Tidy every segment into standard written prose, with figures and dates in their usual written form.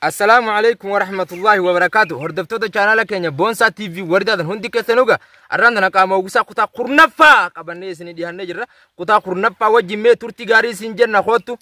السلام عليكم ورحمة الله وبركاته. هردفتو دا channel كينيا بونسا تي في ورداد هندي كسنوغا أراندنا كاما وسا كتا قرنفا كابني سني دي هنجرا كتا قرنفا وجمي تورتي غاري سنجر نخوتو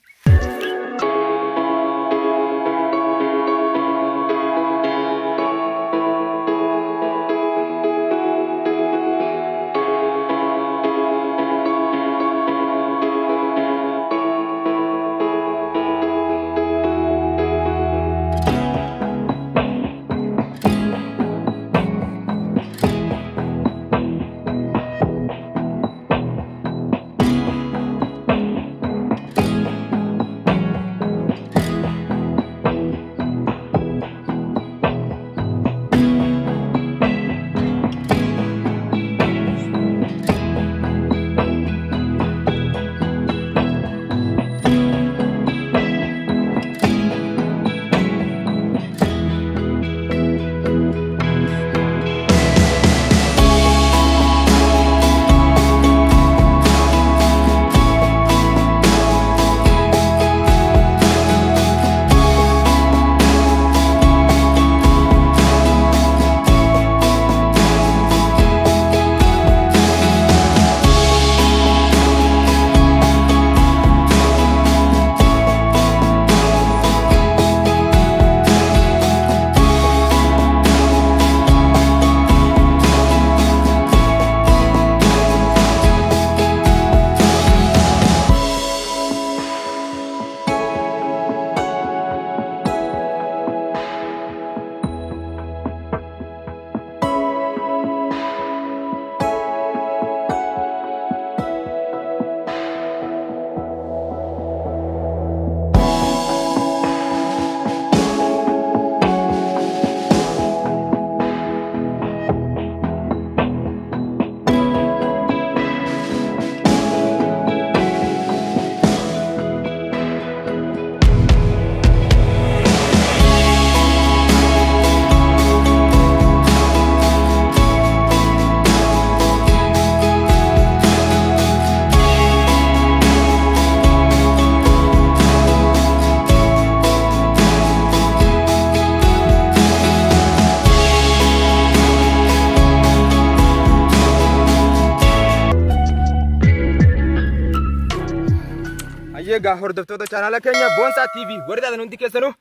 Ga hordofto da channel Kenya Bonsa TV warida nundi kesanu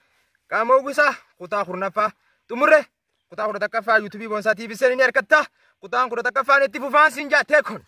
kama ubisa kuta kurnafa tumure kuta kurta kafa YouTube Bonsa TV seni arkata kuta kurta kafa ne tifu fansinja tekon